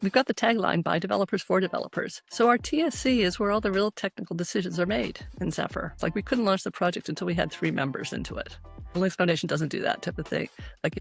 We've got the tagline by developers for developers. So our TSC is where all the real technical decisions are made in Zephyr. It's like we couldn't launch the project until we had 3 members into it. The Linux Foundation doesn't do that type of thing.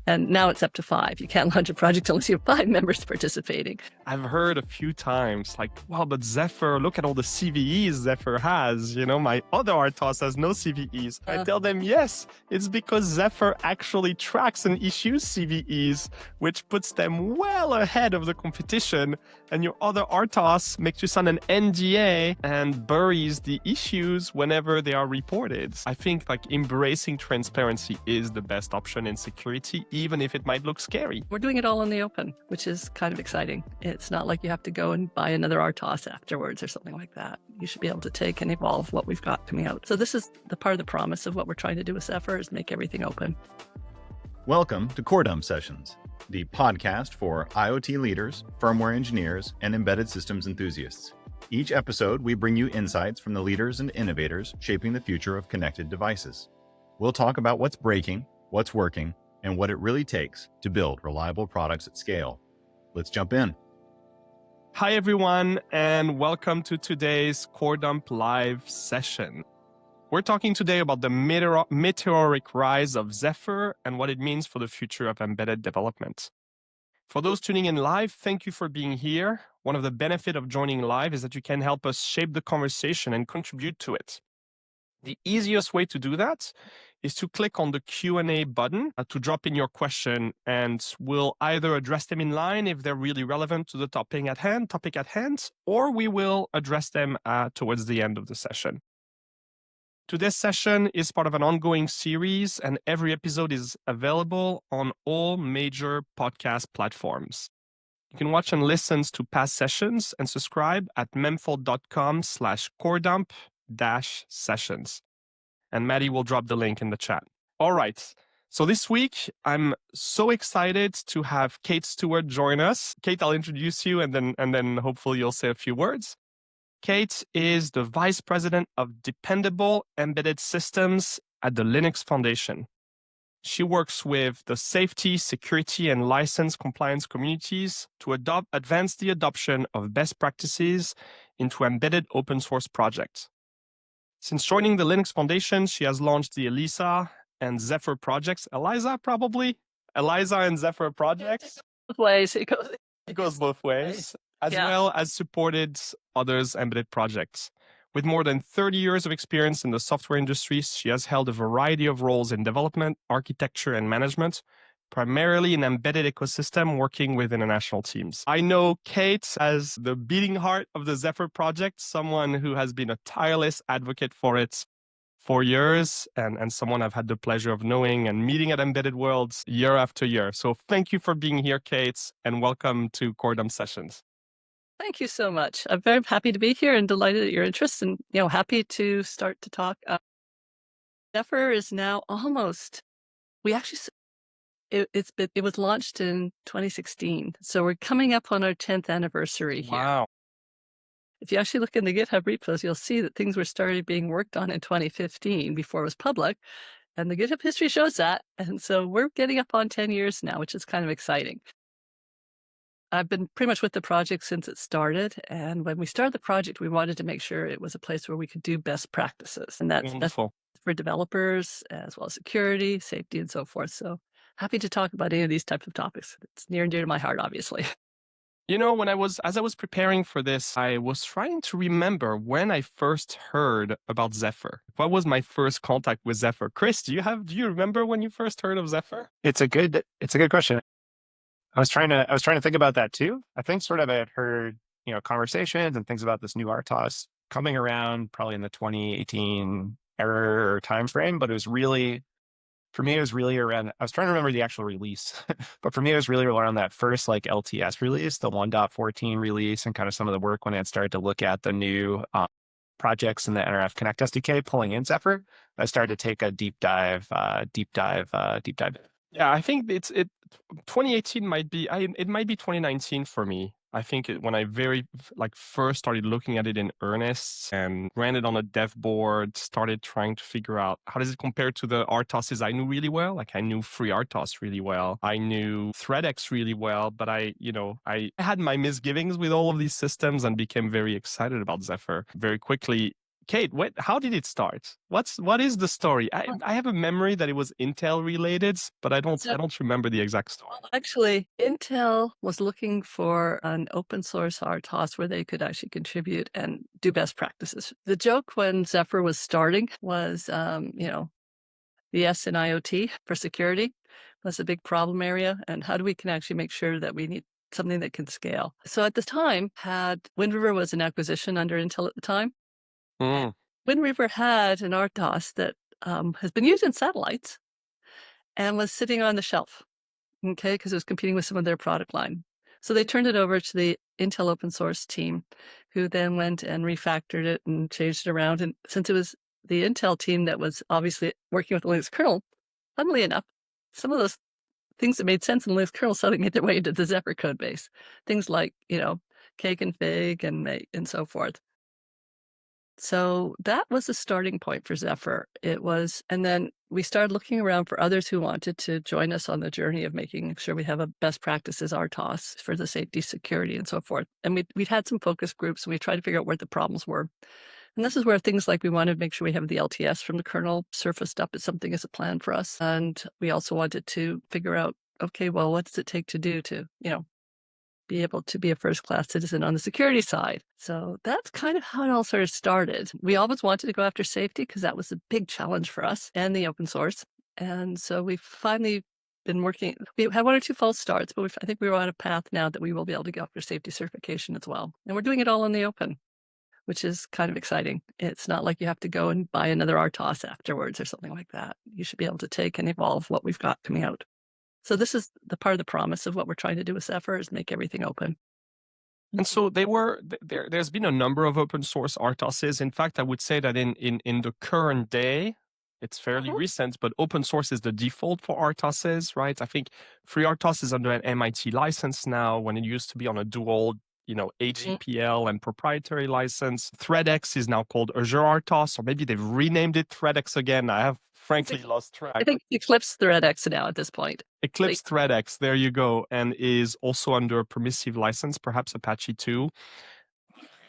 And now it's up to 5. You can't launch a project unless you have 5 members participating. I've heard a few times like, wow, but Zephyr, look at all the CVEs Zephyr has. My other RTOS has no CVEs. I tell them, yes, it's because Zephyr actually tracks and issues CVEs, which puts them well ahead of the competition. And your other RTOS makes you sign an NDA and buries the issues whenever they are reported. I think embracing transparency is the best option in security, even if it might look scary. We're doing it all in the open, which is kind of exciting. It's not like you have to go and buy another RTOS afterwards or something like that. You should be able to take and evolve what we've got coming out. So this is the part of the promise of what we're trying to do with Zephyr, is make everything open. Welcome to Coredump Sessions, the podcast for IoT leaders, firmware engineers, and embedded systems enthusiasts. Each episode, we bring you insights from the leaders and innovators shaping the future of connected devices. We'll talk about what's breaking, what's working, and what it really takes to build reliable products at scale. Let's jump in. Hi, everyone, and welcome to today's Coredump Live session. We're talking today about the meteoric rise of Zephyr and what it means for the future of embedded development. For those tuning in live, thank you for being here. One of the benefits of joining live is that you can help us shape the conversation and contribute to it. The easiest way to do that is to click on the Q&A button to drop in your question, and we'll either address them in line if they're really relevant to the topic at hand, or we will address them towards the end of the session. Today's session is part of an ongoing series, and every episode is available on all major podcast platforms. You can watch and listen to past sessions and subscribe at memfault.com/coredump-sessions. And Maddie will drop the link in the chat. All right. So this week, I'm so excited to have Kate Stewart join us. Kate, I'll introduce you, and then hopefully you'll say a few words. Kate is the Vice President of Dependable Embedded Systems at the Linux Foundation. She works with the safety, security, and license compliance communities to advance the adoption of best practices into embedded open source projects. Since joining the Linux Foundation, she has launched the ELISA and Zephyr projects. ELISA and Zephyr projects. Both ways. It goes both ways. As well as supported others' embedded projects. With more than 30 years of experience in the software industry, she has held a variety of roles in development, architecture, and management, primarily in embedded ecosystem working with international teams. I know Kate as the beating heart of the Zephyr project, someone who has been a tireless advocate for it for years, and someone I've had the pleasure of knowing and meeting at Embedded Worlds year after year. So thank you for being here, Kate, and welcome to Coredump Sessions. Thank you so much. I'm very happy to be here and delighted at your interest, and happy to start to talk. Zephyr is now almost. It was launched in 2016, so we're coming up on our 10th anniversary here. Wow! If you actually look in the GitHub repos, you'll see that things were started being worked on in 2015 before it was public, and the GitHub history shows that. And so we're getting up on 10 years now, which is kind of exciting. I've been pretty much with the project since it started. And when we started the project, we wanted to make sure it was a place where we could do best practices. And that's for developers, as well as security, safety, and so forth. So happy to talk about any of these types of topics. It's near and dear to my heart, obviously. As I was preparing for this, I was trying to remember when I first heard about Zephyr. What was my first contact with Zephyr? Chris, do you remember when you first heard of Zephyr? It's a good question. I was trying to think about that too. I think sort of I had heard, conversations and things about this new RTOS coming around probably in the 2018 era or timeframe, but for me, it was really around, I was trying to remember the actual release, but for me, it was really around that first LTS release, the 1.14 release, and kind of some of the work when I had started to look at the new projects in the NRF Connect SDK pulling in Zephyr. I started to take a deep dive. Yeah, I think 2018 might be 2019 for me. I think when I first started looking at it in earnest and ran it on a dev board, started trying to figure out how does it compare to the RTOSs I knew really well. Like I knew FreeRTOS really well. I knew ThreadX really well, but I had my misgivings with all of these systems and became very excited about Zephyr very quickly. Kate, how did it start? What is the story? I have a memory that it was Intel related, but I don't remember the exact story. Well, actually, Intel was looking for an open source RTOS where they could actually contribute and do best practices. The joke when Zephyr was starting was, the S in IoT for security was a big problem area, and how do we can actually make sure that we need something that can scale. So at the time, Wind River was an acquisition under Intel at the time. Mm. Wind River had an RTOS that has been used in satellites and was sitting on the shelf, okay, because it was competing with some of their product line. So they turned it over to the Intel open source team, who then went and refactored it and changed it around. And since it was the Intel team that was obviously working with the Linux kernel, funnily enough, some of those things that made sense in the Linux kernel suddenly made their way into the Zephyr code base. Things like, cake and fig and mate and so forth. So that was the starting point for Zephyr. And then we started looking around for others who wanted to join us on the journey of making sure we have a best practices RTOS for the safety, security, and so forth. And we'd had some focus groups, and we tried to figure out where the problems were. And this is where things like we wanted to make sure we have the LTS from the kernel surfaced up as something as a plan for us. And we also wanted to figure out, okay, well, what does it take to do to, be able to be a first-class citizen on the security side. So that's kind of how it all sort of started. We always wanted to go after safety because that was a big challenge for us and the open source. And so we've finally been working. We had one or two false starts, but I think we were on a path now that we will be able to go after safety certification as well. And we're doing it all in the open, which is kind of exciting. It's not like you have to go and buy another RTOS afterwards or something like that. You should be able to take and evolve what we've got coming out. So this is the part of the promise of what we're trying to do with Zephyr is make everything open. And so there's been a number of open source RTOSs. In fact, I would say that in the current day, it's fairly recent, but open source is the default for RTOSs, right? I think FreeRTOS is under an MIT license now when it used to be on a dual, AGPL and proprietary license. ThreadX is now called Azure RTOS, or maybe they've renamed it ThreadX again. I have frankly lost track. I think Eclipse ThreadX now at this point. Eclipse ThreadX, there you go, and is also under a permissive license, perhaps Apache 2.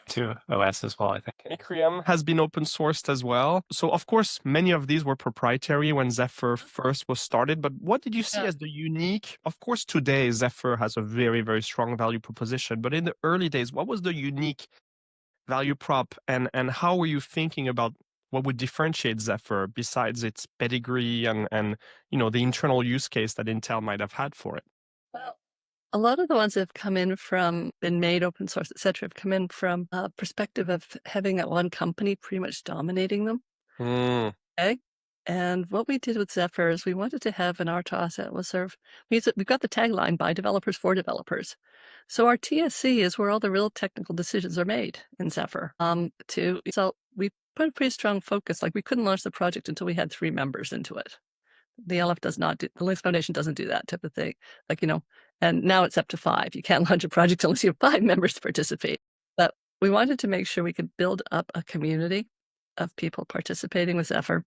To OS as well, I think. QEMU has been open sourced as well. So, of course, many of these were proprietary when Zephyr first was started. But what did you see as the unique? Of course, today Zephyr has a very, very strong value proposition. But in the early days, what was the unique value prop, and how were you thinking about what would differentiate Zephyr besides its pedigree and the internal use case that Intel might have had for it? Well, a lot of the ones that have come in been made open source, et cetera, have come in from a perspective of having that one company pretty much dominating them. Okay. And what we did with Zephyr is we wanted to have an RTOS that was we've got the tagline by developers for developers. So our TSC is where all the real technical decisions are made in Zephyr. So we put a pretty strong focus, like we couldn't launch the project until we had 3 members into it. The LF does not do, the Linux Foundation doesn't do that type of thing. And now it's up to 5. You can't launch a project unless you have 5 members to participate. But we wanted to make sure we could build up a community of people participating with Zephyr.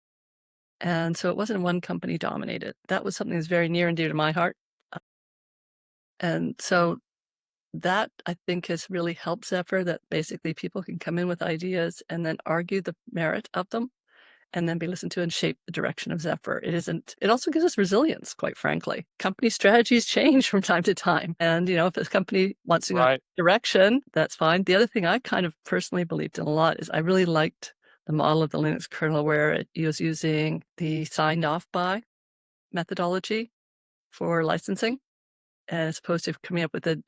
And so it wasn't one company dominated. That was something that's very near and dear to my heart. And so that, I think, has really helped Zephyr, that basically people can come in with ideas and then argue the merit of them and then be listened to and shape the direction of Zephyr. It also gives us resilience, quite frankly. Company strategies change from time to time. And, if a company wants to go in a direction, that's fine. The other thing I kind of personally believed in a lot is I really liked the model of the Linux kernel where it was using the signed off by methodology for licensing, as opposed to coming up with a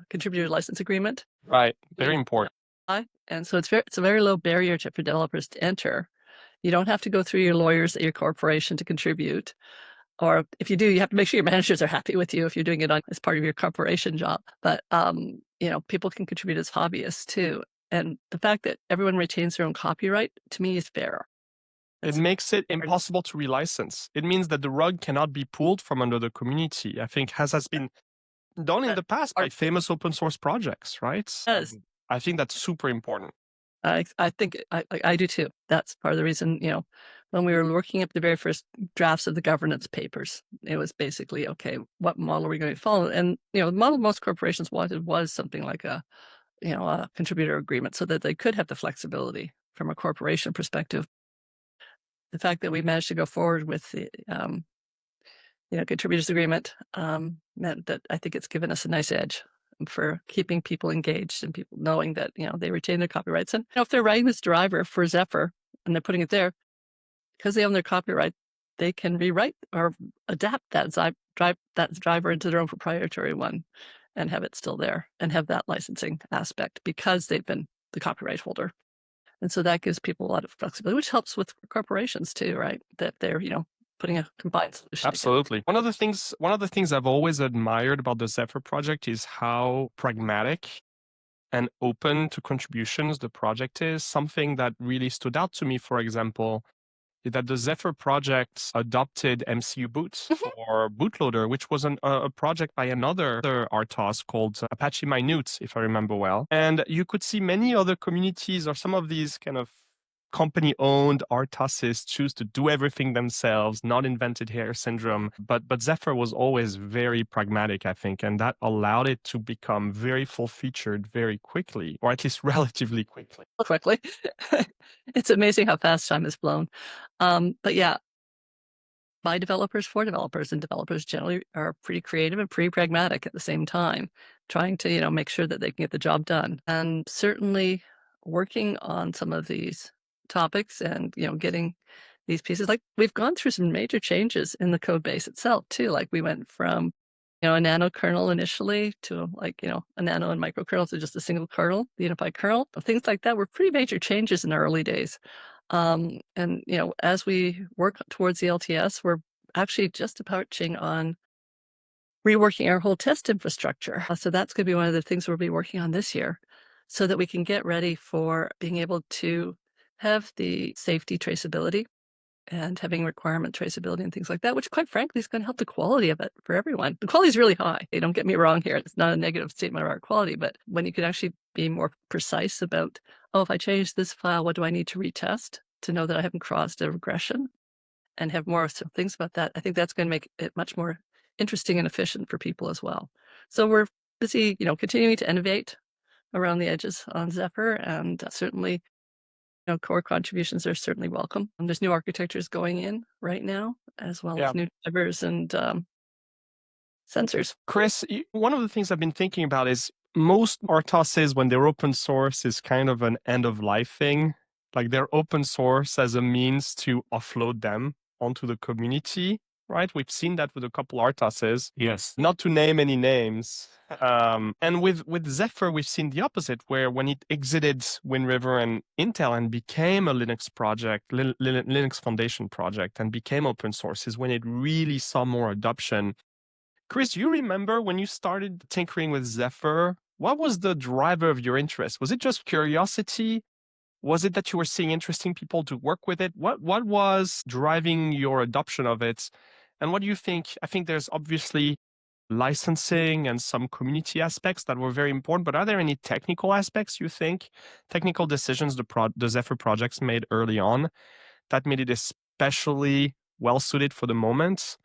contributor license agreement. Right. Very important. And so it's a very low barrier for developers to enter. You don't have to go through your lawyers at your corporation to contribute. Or if you do, you have to make sure your managers are happy with you if you're doing it as part of your corporation job. But, people can contribute as hobbyists too. And the fact that everyone retains their own copyright, to me, is fair. It makes it impossible to relicense. It means that the rug cannot be pulled from under the community. I think has been done in that the past by are famous open source projects, right? does. I think that's super important. I think I do too. That's part of the reason, when we were working up the very first drafts of the governance papers, it was basically, okay, what model are we going to follow? And, the model most corporations wanted was something like a contributor agreement so that they could have the flexibility from a corporation perspective. The fact that we managed to go forward with the, contributors agreement, meant that I think it's given us a nice edge for keeping people engaged and people knowing that, they retain their copyrights. And if they're writing this driver for Zephyr and they're putting it there, because they own their copyright, they can rewrite or adapt that driver into their own proprietary one and have it still there and have that licensing aspect because they've been the copyright holder. And so that gives people a lot of flexibility, which helps with corporations too, right? That they're, putting a combined solution together. Absolutely. One of the things I've always admired about the Zephyr project is how pragmatic and open to contributions the project is. Something that really stood out to me, for example, is that the Zephyr project adopted MCU Boot for bootloader, which was a project by another RTOS called Apache Minute, if I remember well. And you could see many other communities or some of these kind of company-owned RTOSs choose to do everything themselves, not invented here syndrome. But Zephyr was always very pragmatic, I think, and that allowed it to become very full-featured very quickly, or at least relatively quickly. Quickly. It's amazing how fast time has flown. But yeah, by developers for developers, and developers generally are pretty creative and pretty pragmatic at the same time, trying to, make sure that they can get the job done. And certainly working on some of these topics and, getting these pieces, like we've gone through some major changes in the code base itself too. Like we went from, a nano kernel initially to like, a nano and micro kernel to just a single kernel, the unified kernel. Things like that were pretty major changes in the early days. And, as we work towards the LTS, we're actually just approaching on reworking our whole test infrastructure. So that's going to be one of the things we'll be working on this year so that we can get ready for being able to have the safety traceability and having requirement traceability and things like that, which quite frankly is going to help the quality of it for everyone. The quality is really high. Don't get me wrong here. It's not a negative statement of our quality, but when you can actually be more precise about, oh, if I change this file, what do I need to retest to know that I haven't crossed a regression and have more things about that, I think that's going to make it much more interesting and efficient for people as well. So we're busy, continuing to innovate around the edges on Zephyr, and certainly core contributions are certainly welcome. And there's new architectures going in right now, as well Yeah. as new drivers and sensors. Chris, one of the things I've been thinking about is most RTOSs, when they're open source, is kind of an end of life thing. Like they're open source as a means to offload them onto the community, right? We've seen that with a couple RTOSs. Yes. Not to name any names. And with Zephyr, we've seen the opposite, where when it exited Wind River and Intel and became a Linux project, Linux Foundation project, and became open source, is when it really saw more adoption. Chris, you remember when you started tinkering with Zephyr? What was the driver of your interest? Was it just curiosity? Was it that you were seeing interesting people to work with it? What was driving your adoption of it? And what do you think? I think there's obviously licensing and some community aspects that were very important, but are there any technical aspects you think, technical decisions the Zephyr projects made early on that made it especially well suited for the moment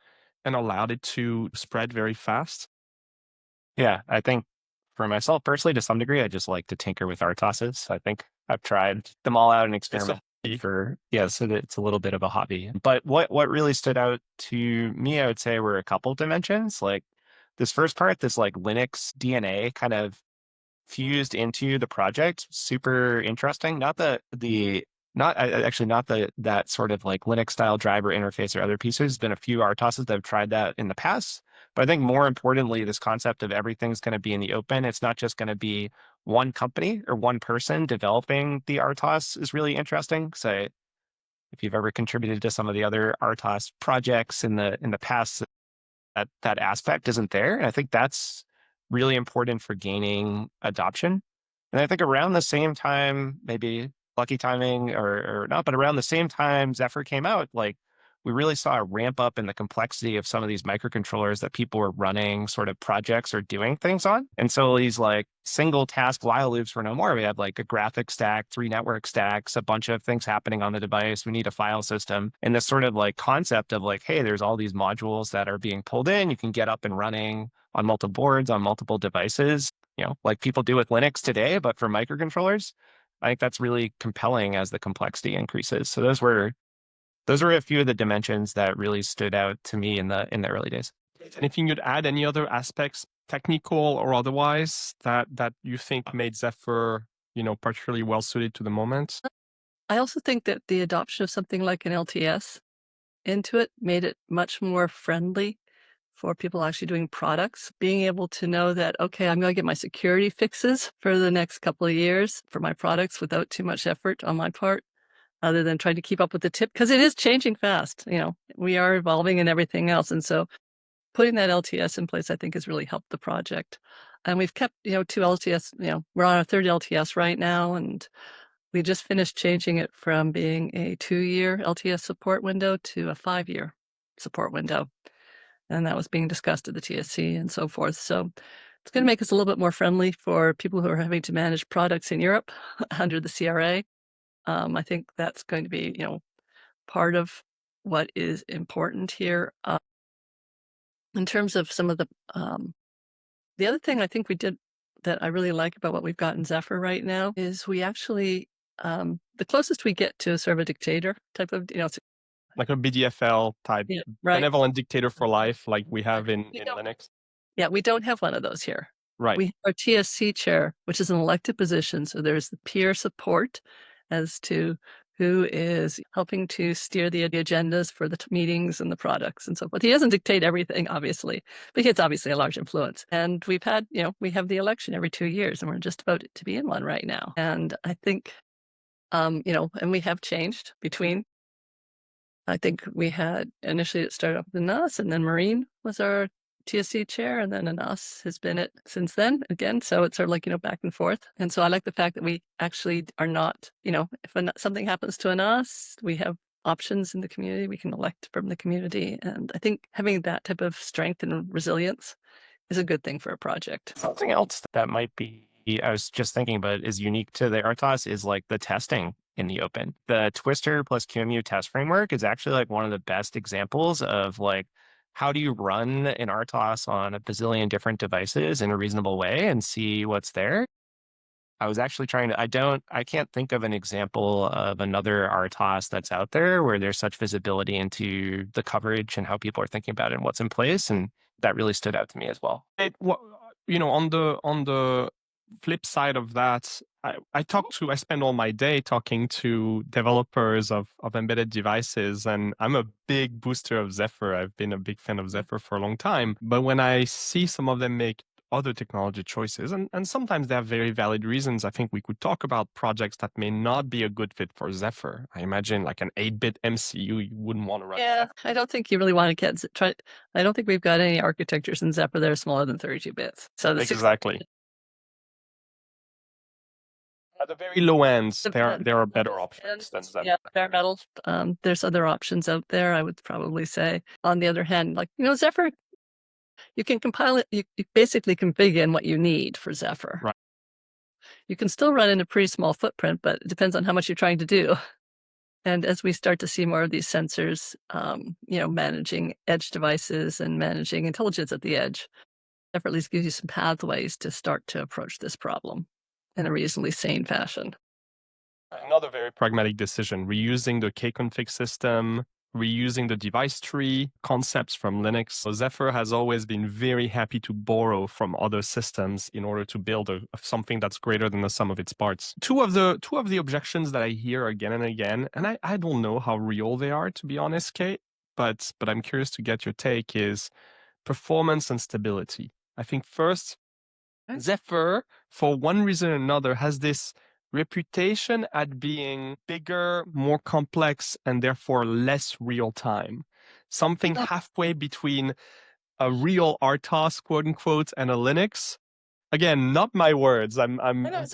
and allowed it to spread very fast? Yeah, I think for myself personally, to some degree, I just like to tinker with RTOSs. I think I've tried them all out and experimented so it's a little bit of a hobby. But what really stood out to me, I would say, were a couple dimensions. Like this first part, this like Linux DNA kind of fused into the project, super interesting. Actually not that sort of like Linux style driver interface or other pieces. There's been a few RTOSs that have tried that in the past. But I think more importantly, this concept of everything's going to be in the open. It's not just going to be one company or one person developing the RTOS is really interesting. So if you've ever contributed to some of the other RTOS projects in the past, that aspect isn't there. And I think that's really important for gaining adoption. And I think around the same time, maybe lucky timing or not, but around the same time Zephyr came out, like we really saw a ramp up in the complexity of some of these microcontrollers that people were running sort of projects or doing things on. And so these like single task while loops were no more. We have like a graphic stack, 3 network stacks, a bunch of things happening on the device. We need a file system. And this sort of like concept of like, hey, there's all these modules that are being pulled in. You can get up and running on multiple boards, on multiple devices, like people do with Linux today, but for microcontrollers. I think that's really compelling as the complexity increases. So those were a few of the dimensions that really stood out to me in the early days. Anything you'd add? Any other aspects, technical or otherwise, that you think made Zephyr, particularly well suited to the moment? I also think that the adoption of something like an LTS into it made it much more friendly for people actually doing products, being able to know that, okay, I'm going to get my security fixes for the next couple of years for my products without too much effort on my part, other than trying to keep up with the tip, because it is changing fast. We are evolving and everything else. And so putting that LTS in place, I think, has really helped the project. And we've kept, 2 LTS, we're on our 3rd LTS right now. And we just finished changing it from being a 2-year LTS support window to a 5-year support window. And that was being discussed at the TSC and so forth. So it's going to make us a little bit more friendly for people who are having to manage products in Europe under the CRA. I think that's going to be, part of what is important here. In terms of some of the other thing I think we did that I really like about what we've got in Zephyr right now is we actually, the closest we get to sort of a dictator type of, it's Like a BDFL type, right. benevolent dictator for life, like we have in Linux. Yeah, we don't have one of those here. Right. We have our TSC chair, which is an elected position. So there's the peer support as to who is helping to steer the agendas for the meetings and the products and so forth. He doesn't dictate everything, obviously, but he has obviously a large influence. And we've had, we have the election every 2 years, and we're just about to be in one right now. And I think, and we have changed between. I think we had initially it started off with Anas, and then Marine was our TSC chair, and then Anas has been it since then again. So it's sort of like, back and forth. And so I like the fact that we actually are not, if something happens to Anas, we have options in the community. We can elect from the community. And I think having that type of strength and resilience is a good thing for a project. Something else that might be, I was just thinking about, is unique to the RTOS is like the testing in the open. The Twister plus QEMU test framework is actually like one of the best examples of like, how do you run an RTOS on a bazillion different devices in a reasonable way and see what's there? I was actually I can't think of an example of another RTOS that's out there where there's such visibility into the coverage and how people are thinking about it and what's in place. And that really stood out to me as well. On the flip side of that, I spend all my day talking to developers of embedded devices, and I'm a big booster of Zephyr. I've been a big fan of Zephyr for a long time. But when I see some of them make other technology choices, and sometimes they have very valid reasons, I think we could talk about projects that may not be a good fit for Zephyr. I imagine like an 8-bit MCU, you wouldn't want to run. Yeah, I don't think you really want to I don't think we've got any architectures in Zephyr that are smaller than 32 bits. So Exactly. At the very low ends, there are better options than Zephyr. Yeah, bare metal. There's other options out there, I would probably say. On the other hand, like, Zephyr, you can compile it, you basically configure in what you need for Zephyr. Right. You can still run in a pretty small footprint, but it depends on how much you're trying to do. And as we start to see more of these sensors, managing edge devices and managing intelligence at the edge, Zephyr at least gives you some pathways to start to approach this problem in a reasonably sane fashion. Another very pragmatic decision, reusing the kconfig system, reusing the device tree concepts from Linux. So Zephyr has always been very happy to borrow from other systems in order to build something that's greater than the sum of its parts. Two of the objections that I hear again and again, and I don't know how real they are, to be honest, Kate, but I'm curious to get your take, is performance and stability. I think first, Zephyr, for one reason or another, has this reputation at being bigger, more complex, and therefore less real time. Something halfway between a real RTOS, quote unquote, and a Linux. Again, not my words. I'm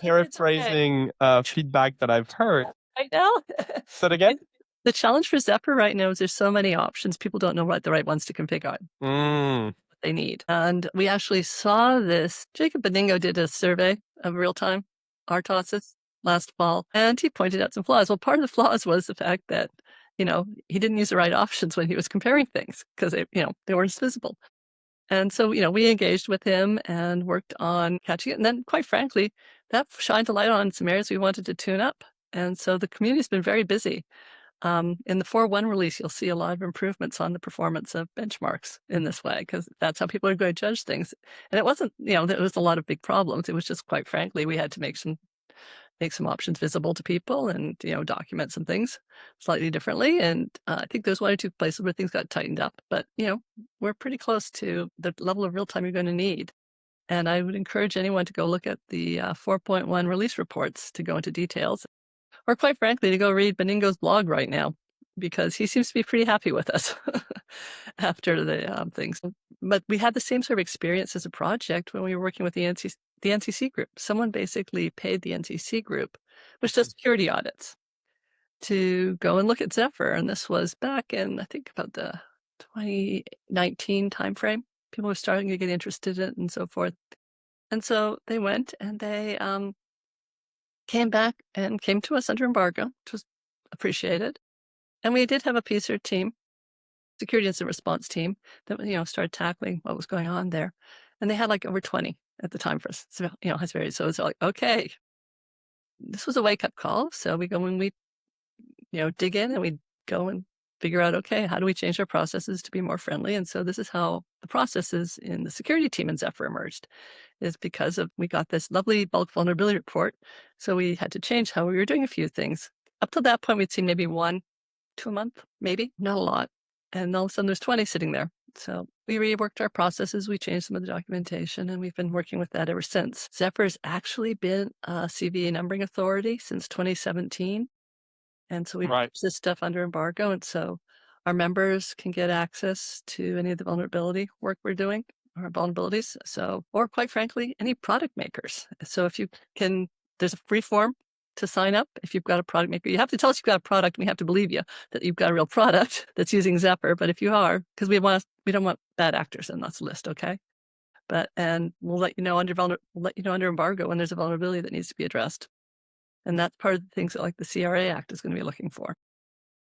paraphrasing feedback that I've heard. I know. Say it again? The challenge for Zephyr right now is there's so many options, people don't know what the right ones to configure Mm. what they need. And we actually saw this. Jacob Beningo did a survey of real-time RTOSs last fall, and he pointed out some flaws. Well, part of the flaws was the fact that, he didn't use the right options when he was comparing things because they weren't visible. And so, we engaged with him and worked on catching it. And then, quite frankly, that shined a light on some areas we wanted to tune up. And so the community's been very busy. In the 4.1 release, you'll see a lot of improvements on the performance of benchmarks in this way, because that's how people are going to judge things. And it wasn't, there was a lot of big problems. It was just, quite frankly, we had to make some options visible to people and, document some things slightly differently. And I think there's one or two places where things got tightened up, but, we're pretty close to the level of real time you're going to need. And I would encourage anyone to go look at the 4.1 release reports to go into details, or quite frankly, to go read Beningo's blog right now, because he seems to be pretty happy with us after the things. But we had the same sort of experience as a project when we were working with the NCC group. Someone basically paid the NCC group, which does security audits, to go and look at Zephyr. And this was back in, I think, about the 2019 timeframe. People were starting to get interested in it and so forth. And so they went and they came back and came to us under embargo, which was appreciated. And we did have a PSER team, security incident response team, that started tackling what was going on there. And they had like over 20 at the time for us. So, so it's like, okay, this was a wake-up call. So we go and we, dig in and we go and figure out, okay, how do we change our processes to be more friendly? And so this is how the processes in the security team in Zephyr emerged, is because we got this lovely bulk vulnerability report. So we had to change how we were doing a few things. Up to that point, we'd seen maybe 1-2 a month, maybe, not a lot. And all of a sudden there's 20 sitting there. So we reworked our processes, we changed some of the documentation, and we've been working with that ever since. Zephyr's actually been a CVE numbering authority since 2017. And so we Right. put this stuff under embargo. And so our members can get access to any of the vulnerability work we're doing, or vulnerabilities. So, or quite frankly, any product makers. So if you can, there's a free form to sign up. If you've got a product maker, you have to tell us you've got a product, and we have to believe you that you've got a real product that's using Zephyr. But if you are, because we don't want bad actors in this list, okay? And we'll let you know under embargo when there's a vulnerability that needs to be addressed. And that's part of the things that like the CRA Act is going to be looking for.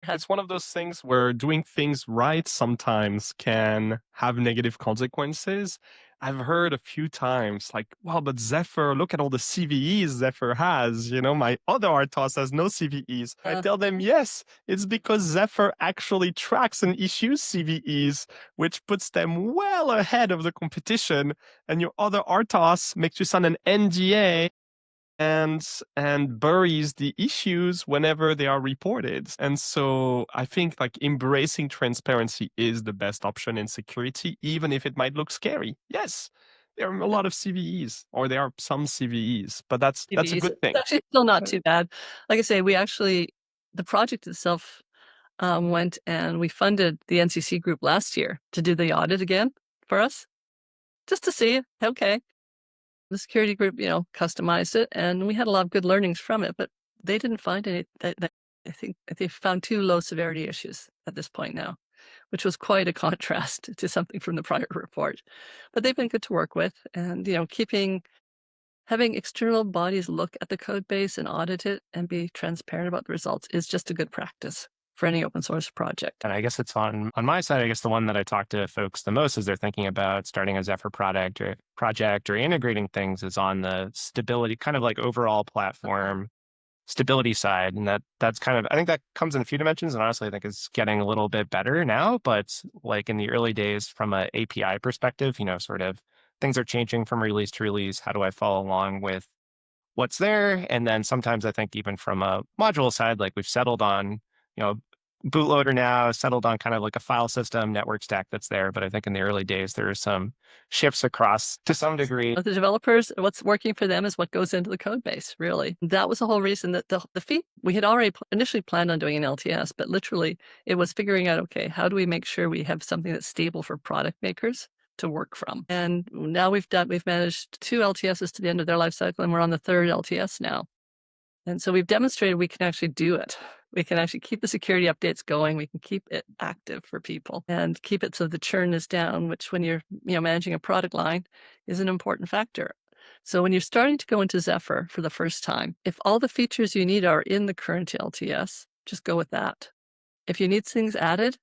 It's one of those things where doing things right sometimes can have negative consequences. I've heard a few times like, well, but Zephyr, look at all the CVEs Zephyr has. My other RTOS has no CVEs. I tell them, yes, it's because Zephyr actually tracks and issues CVEs, which puts them well ahead of the competition. And your other RTOS makes you sign an NDA and buries the issues whenever they are reported. And so I think like embracing transparency is the best option in security, even if it might look scary. Yes, there are a lot of CVEs, or there are some CVEs, but that's a CVEs, good thing. it's actually still not too bad. Like I say, the project itself went and we funded the NCC group last year to do the audit again for us, just to see, okay, the security group, customized it, and we had a lot of good learnings from it, but they didn't find any, I think they found 2 low severity issues at this point now, which was quite a contrast to something from the prior report. But they've been good to work with, and, having external bodies look at the code base and audit it and be transparent about the results is just a good practice for any open source project. And I guess it's on my side, I guess the one that I talk to folks the most as they're thinking about starting a Zephyr project or integrating things is on the stability, kind of like overall platform stability side. And that's kind of, I think that comes in a few dimensions, and honestly, I think it's getting a little bit better now, but like in the early days from an API perspective, sort of things are changing from release to release. How do I follow along with what's there? And then sometimes I think even from a module side, like we've settled on, bootloader now, settled on kind of like a file system network stack that's there. But I think in the early days, there are some shifts across to some degree. The developers, what's working for them is what goes into the code base, really. That was the whole reason that the fee, we had already initially planned on doing an LTS, but literally it was figuring out, okay, how do we make sure we have something that's stable for product makers to work from? And now we've managed 2 LTSs to the end of their life cycle, and we're on the 3rd LTS now. And so we've demonstrated we can actually do it. We can actually keep the security updates going. We can keep it active for people and keep it so the churn is down, which when you're managing a product line is an important factor. So when you're starting to go into Zephyr for the first time, if all the features you need are in the current LTS, just go with that. If you need things added,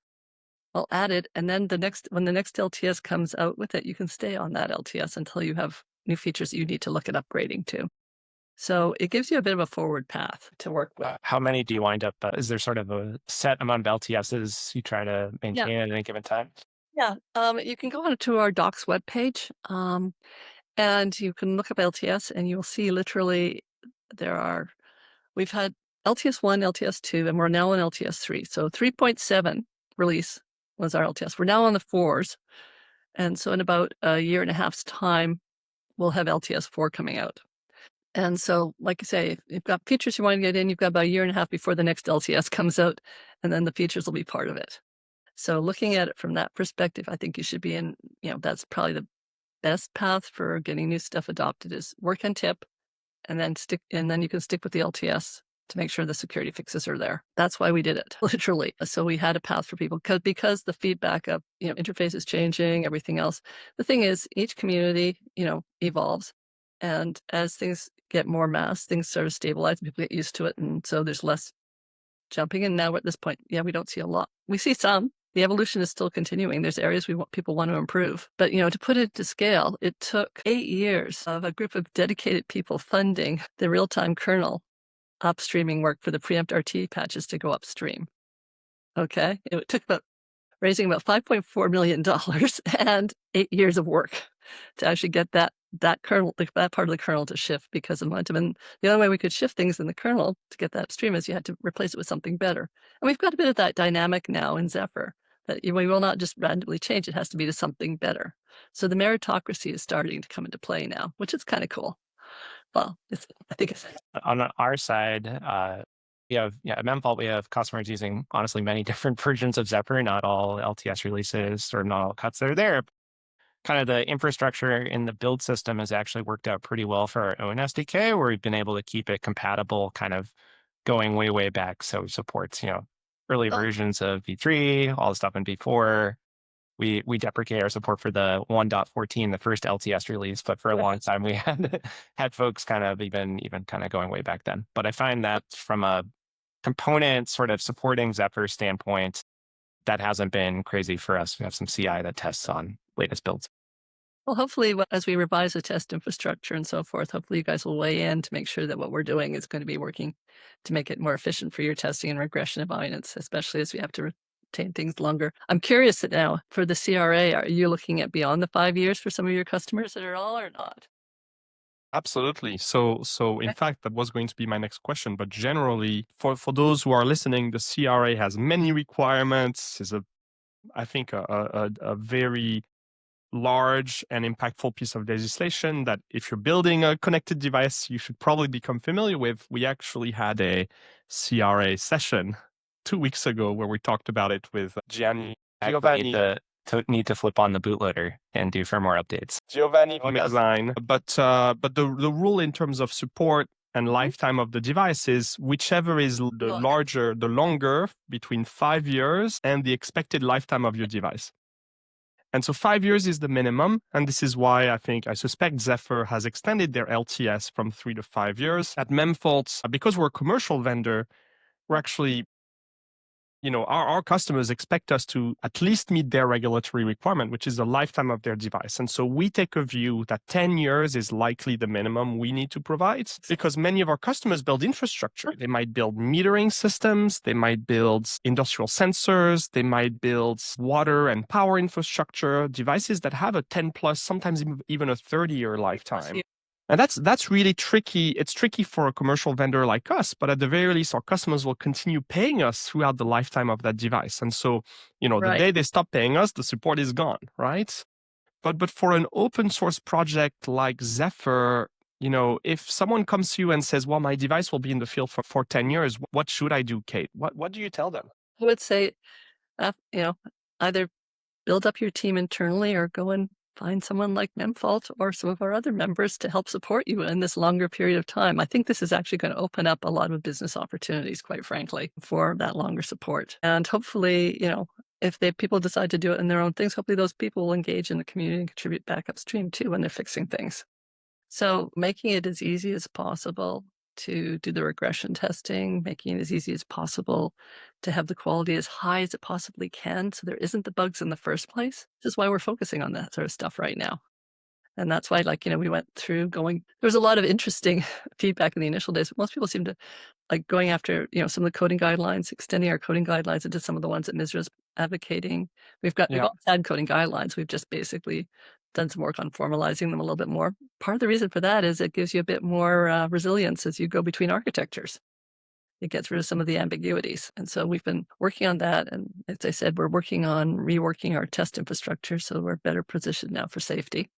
I'll add it, and then when the next LTS comes out with it, you can stay on that LTS until you have new features that you need to look at upgrading to. So it gives you a bit of a forward path to work with. How many do you wind up? Is there sort of a set amount of LTSs you try to maintain at any given time? Yeah, you can go onto our docs webpage, and you can look up LTS, and you'll see literally we've had LTS 1, LTS 2, and we're now on LTS 3. So 3.7 release was our LTS. We're now on the 4s. And so in about a year and a half's time, we'll have LTS 4 coming out. And so, like I say, if you've got features you want to get in, you've got about a year and a half before the next LTS comes out, and then the features will be part of it. So looking at it from that perspective, I think you should be in, that's probably the best path for getting new stuff adopted is work on tip and then you can stick with the LTS to make sure the security fixes are there. That's why we did it, literally. So we had a path for people because the feedback of, interface is changing, everything else. The thing is, each community, evolves. And as things get more mass, things sort of stabilize, people get used to it. And so there's less jumping. And now at this point, we don't see a lot. We see some. The evolution is still continuing. There's areas people want to improve. But, to put it to scale, it took 8 years of a group of dedicated people funding the real-time kernel upstreaming work for the preempt RT patches to go upstream. Okay? It took raising about $5.4 million and 8 years of work to actually get that kernel, that part of the kernel to shift because of momentum. And the only way we could shift things in the kernel to get that upstream is you had to replace it with something better. And we've got a bit of that dynamic now in Zephyr that we will not just randomly change. It has to be to something better. So the meritocracy is starting to come into play now, which is kind of cool. Well, I think it's On our side, at Memfault, we have customers using honestly many different versions of Zephyr, not all LTS releases or not all cuts that are there. Kind of the infrastructure in the build system has actually worked out pretty well for our own SDK, where we've been able to keep it compatible, kind of going way, way back. So it supports, early versions of V3, all the stuff in V4. We deprecate our support for the 1.14, the first LTS release, but for a long time we had folks kind of even kind of going way back then. But I find that from a component sort of supporting Zephyr standpoint, that hasn't been crazy for us. We have some CI that tests on latest builds. Well, hopefully, as we revise the test infrastructure and so forth, hopefully you guys will weigh in to make sure that what we're doing is going to be working to make it more efficient for your testing and regression avoidance, especially as we have to retain things longer. I'm curious now, for the CRA, are you looking at beyond the 5 years for some of your customers at all or not? Absolutely. So in fact, that was going to be my next question. But generally, for those who are listening, the CRA has many requirements. Is I think a very large and impactful piece of legislation that if you're building a connected device, you should probably become familiar with. We actually had a CRA session 2 weeks ago where we talked about it with Giovanni. Need to flip on the bootloader and do firmware updates. Giovanni design, but the rule in terms of support and lifetime of the device is whichever is the longer between 5 years and the expected lifetime of your device. And so 5 years is the minimum. And this is why I suspect Zephyr has extended their LTS from 3 to 5 years. At Memfault, because we're a commercial vendor, we're actually, our customers expect us to at least meet their regulatory requirement, which is the lifetime of their device. And so we take a view that 10 years is likely the minimum we need to provide because many of our customers build infrastructure. They might build metering systems. They might build industrial sensors. They might build water and power infrastructure, devices that have a 10 plus, sometimes even a 30-year lifetime. And that's really tricky. It's tricky for a commercial vendor like us, but at the very least, our customers will continue paying us throughout the lifetime of that device. And so, the day they stop paying us, the support is gone, right? But for an open source project like Zephyr, if someone comes to you and says, well, my device will be in the field for 10 years, what should I do, Kate? What do you tell them? I would say, either build up your team internally or go and find someone like Memfault or some of our other members to help support you in this longer period of time. I think this is actually going to open up a lot of business opportunities, quite frankly, for that longer support. And hopefully, if people decide to do it in their own things, hopefully those people will engage in the community and contribute back upstream too when they're fixing things. So making it as easy as possible to do the regression testing, making it as easy as possible to have the quality as high as it possibly can so there isn't the bugs in the first place. This is why we're focusing on that sort of stuff right now. And that's why, we went through there was a lot of interesting feedback in the initial days. Most people seem to like going after, some of the coding guidelines, extending our coding guidelines into some of the ones that Misra's advocating. We've always had coding guidelines. We've just basically done some work on formalizing them a little bit more. Part of the reason for that is it gives you a bit more resilience as you go between architectures. It gets rid of some of the ambiguities. And so we've been working on that. And as I said, we're working on reworking our test infrastructure so we're better positioned now for safety,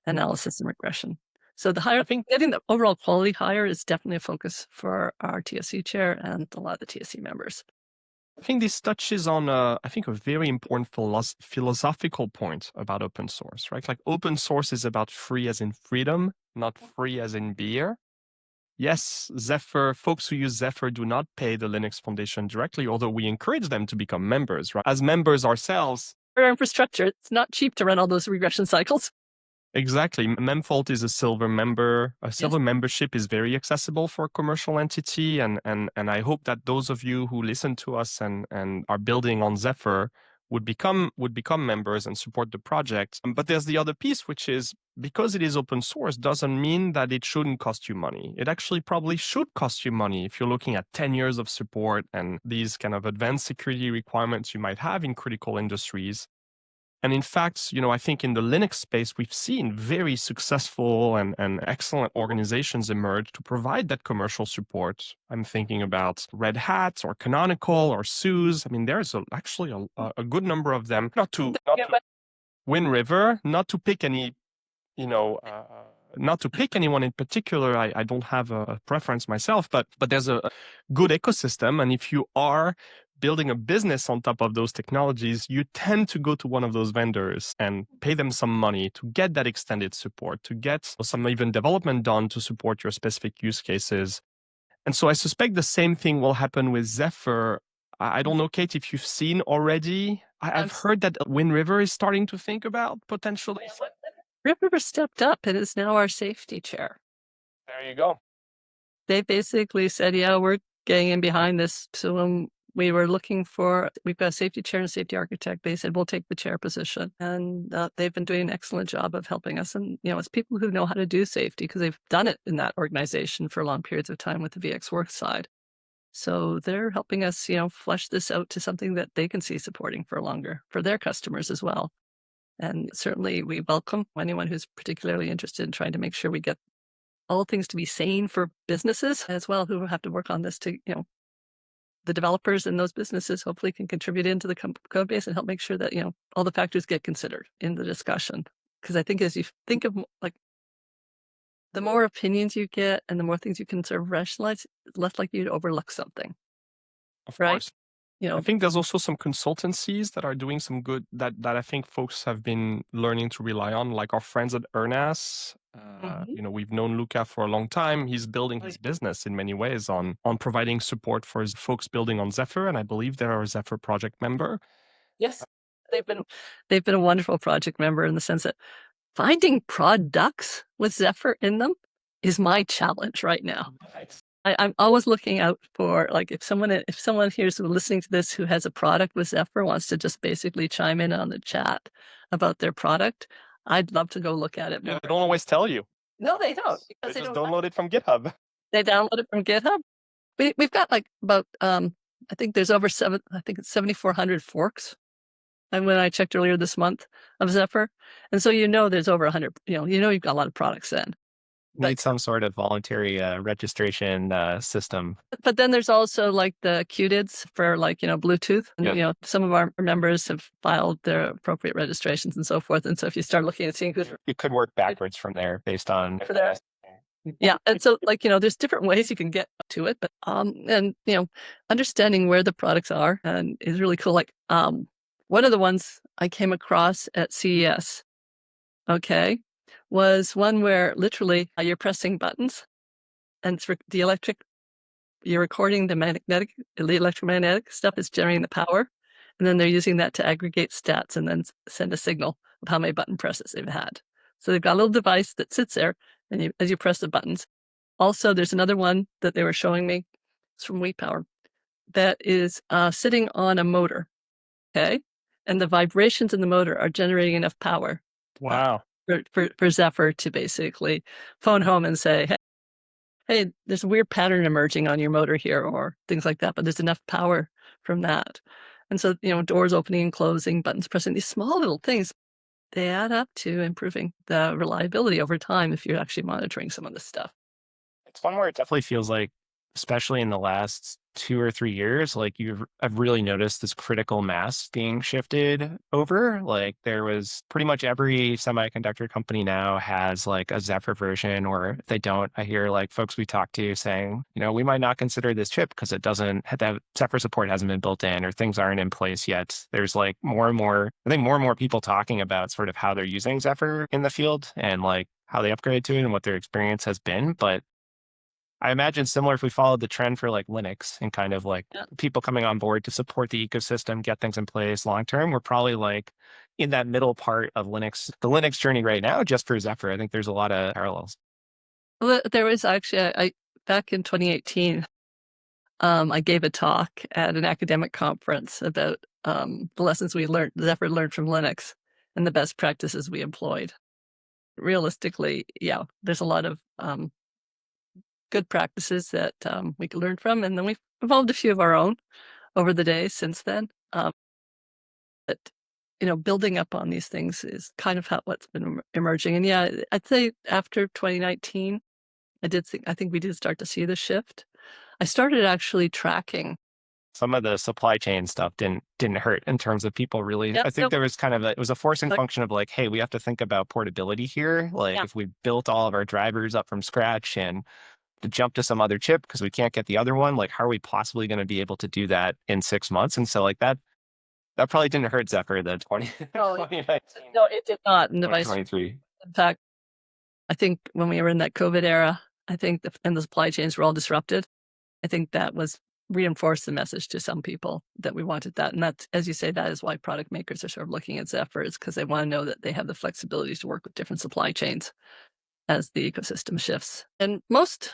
analysis, and regression. So getting the overall quality higher is definitely a focus for our TSC chair and a lot of the TSC members. I think this touches on, a very important philosophical point about open source, right? Like open source is about free as in freedom, not free as in beer. Yes, Zephyr, folks who use Zephyr do not pay the Linux Foundation directly, although we encourage them to become members, right? As members ourselves. For our infrastructure, it's not cheap to run all those regression cycles. Exactly. Memfault is a silver member. A silver membership is very accessible for a commercial entity. And I hope that those of you who listen to us and are building on Zephyr would become members and support the project. But there's the other piece, which is because it is open source doesn't mean that it shouldn't cost you money. It actually probably should cost you money if you're looking at 10 years of support and these kind of advanced security requirements you might have in critical industries. And in fact, I think in the Linux space, we've seen very successful and excellent organizations emerge to provide that commercial support. I'm thinking about Red Hat or Canonical or SUSE. I mean, there's actually a good number of them. Not to Wind River, not to pick any, not to pick anyone in particular. I don't have a preference myself, but there's a good ecosystem. And if you are building a business on top of those technologies, you tend to go to one of those vendors and pay them some money to get that extended support, to get some even development done to support your specific use cases. And so I suspect the same thing will happen with Zephyr. I don't know, Kate, if you've seen already. I've heard that Wind River is starting to think about potentially. Wind River stepped up and is now our safety chair. There you go. They basically said, yeah, we're getting in behind this. So when we were we've got a safety chair and a safety architect, they said, we'll take the chair position. And they've been doing an excellent job of helping us. And, it's people who know how to do safety because they've done it in that organization for long periods of time with the VxWorks side. So they're helping us, flesh this out to something that they can see supporting for longer for their customers as well. And certainly we welcome anyone who's particularly interested in trying to make sure we get all things to be sane for businesses as well, who have to work on this to, the developers in those businesses hopefully can contribute into the code base and help make sure that, all the factors get considered in the discussion. Because I think as you think of the more opinions you get and the more things you can sort of rationalize, it's less likely to overlook something. Of right? course. I think there's also some consultancies that are doing some good that I think folks have been learning to rely on, like our friends at ERNAS. We've known Luca for a long time. He's building his business in many ways on providing support for his folks building on Zephyr, and I believe they're a Zephyr project member. Yes, they've been a wonderful project member in the sense that finding products with Zephyr in them is my challenge right now. I'm always looking out for if someone here's listening to this who has a product with Zephyr wants to just basically chime in on the chat about their product, I'd love to go look at it. Yeah, they don't always tell you. No, they don't. They just download it from GitHub. They download it from GitHub. We've got about I think there's over 7,400 forks. And when I checked earlier this month of Zephyr, and so there's over 100. You've got a lot of products then. Need some sort of voluntary registration system. But then there's also the QDIDs for Bluetooth. And, some of our members have filed their appropriate registrations and so forth. And so if you start looking and seeing who's you could work backwards from there based on. Yeah, and so there's different ways you can get to it, but understanding where the products are and is really cool. One of the ones I came across at CES okay, was one where literally you're pressing buttons and it's you're recording the electromagnetic stuff is generating the power. And then they're using that to aggregate stats and then send a signal of how many button presses they've had. So they've got a little device that sits there and as you press the buttons. Also, there's another one that they were showing me. It's from WePower that is sitting on a motor. Okay. And the vibrations in the motor are generating enough power Wow. for Zephyr to basically phone home and say, hey, there's a weird pattern emerging on your motor here, or things like that, but there's enough power from that. And so, doors opening and closing, buttons pressing, these small little things, they add up to improving the reliability over time if you're actually monitoring some of this stuff. It's one where it definitely feels like, especially in the last 2 or 3 years, like I've really noticed this critical mass being shifted over. Like there was pretty much every semiconductor company now has like a Zephyr version, or if they don't, I hear like folks we talk to saying, we might not consider this chip because it doesn't have Zephyr support hasn't been built in or things aren't in place yet. There's like more and more people talking about sort of how they're using Zephyr in the field and like how they upgrade to it and what their experience has been. But I imagine similar if we followed the trend for like Linux and kind of like people coming on board to support the ecosystem, get things in place long term, we're probably like in that middle part of Linux, the Linux journey right now, just for Zephyr. I think there's a lot of parallels. Well, there was actually, back in 2018, I gave a talk at an academic conference about the lessons Zephyr learned from Linux and the best practices we employed. Realistically, yeah, there's a lot of good practices that we could learn from, and then we've evolved a few of our own over the days since then. But building up on these things is kind of what's been emerging. And yeah, I'd say after 2019, I think we did start to see the shift. I started actually tracking. Some of the supply chain stuff didn't hurt in terms of people really. Yep, I think there was kind of it was a forcing Like- function of like, hey, we have to think about portability here. Like if we built all of our drivers up from scratch and to jump to some other chip because we can't get the other one, like how are we possibly going to be able to do that in 6 months? And so like that probably didn't hurt Zephyr the 2019, No, it did not. And the vice, 2023. in fact, I think when we were in that COVID era, I think and the supply chains were all disrupted. I think that was reinforced the message to some people that we wanted that. And that's, as you say, that is why product makers are sort of looking at Zephyr, is because they want to know that they have the flexibility to work with different supply chains as the ecosystem shifts. And most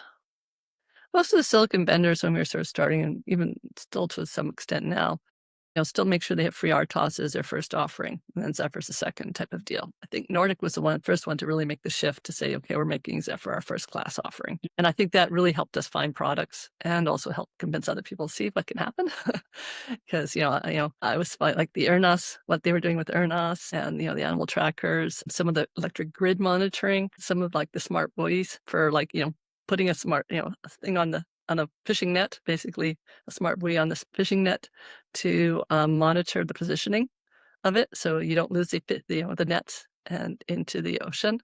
of the silicon vendors, when we were sort of starting, and even still to some extent now, still make sure they have free RTOS as their first offering, and then Zephyr's the second type of deal. I think Nordic was the first one to really make the shift to say, okay, we're making Zephyr our first class offering. And I think that really helped us find products and also help convince other people to see what can happen. Because, I was like the ERNOS, what they were doing with ERNOS and, the animal trackers, some of the electric grid monitoring, some of like the smart buoys for like, putting a smart, a thing on a fishing net, basically a smart buoy on this fishing net to monitor the positioning of it, so you don't lose the nets and into the ocean,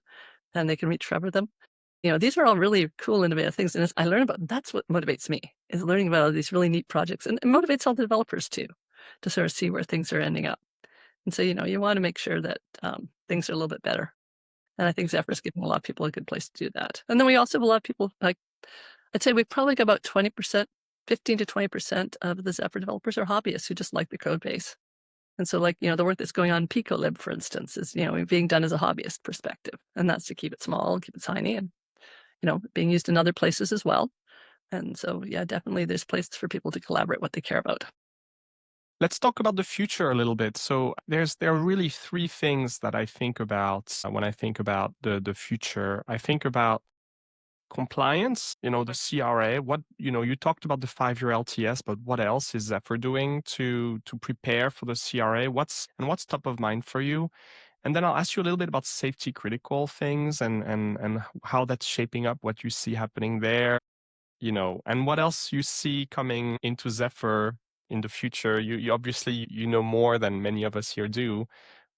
and they can recover them. These are all really cool, innovative things, and I learn about. That's what motivates me, is learning about all these really neat projects, and it motivates all the developers too, to sort of see where things are ending up. And so, you want to make sure that things are a little bit better. And I think Zephyr's giving a lot of people a good place to do that. And then we also have a lot of people, like, I'd say we've probably got about 20%, 15 to 20% of the Zephyr developers are hobbyists who just like the code base. And so, like, the work that's going on in PicoLib, for instance, is, being done as a hobbyist perspective. And that's to keep it small, keep it tiny, and, being used in other places as well. And so, yeah, definitely there's places for people to collaborate what they care about. Let's talk about the future a little bit. So there are really three things that I think about when I think about the future. I think about compliance, the CRA. What you talked about the 5-year LTS, but what else is Zephyr doing to prepare for the CRA? What's top of mind for you? And then I'll ask you a little bit about safety critical things and how that's shaping up, what you see happening there, and what else you see coming into Zephyr in the future. You obviously know more than many of us here do.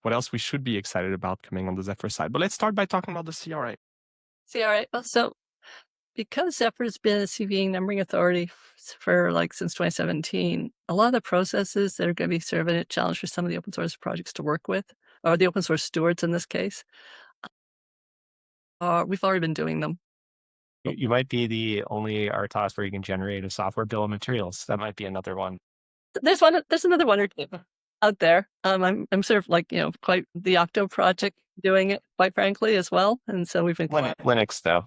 What else we should be excited about coming on the Zephyr side? But let's start by talking about the CRA. CRA. Well, so because Zephyr's been a CVE numbering authority for since 2017, a lot of the processes that are going to be sort of a challenge for some of the open source projects to work with, or the open source stewards in this case, We've already been doing them. You might be the only RTOS where you can generate a software bill of materials. That might be another one. There's another one or two out there. I'm sort of like, quite the Octo project doing it, quite frankly, as well. And so we've been Linux, though.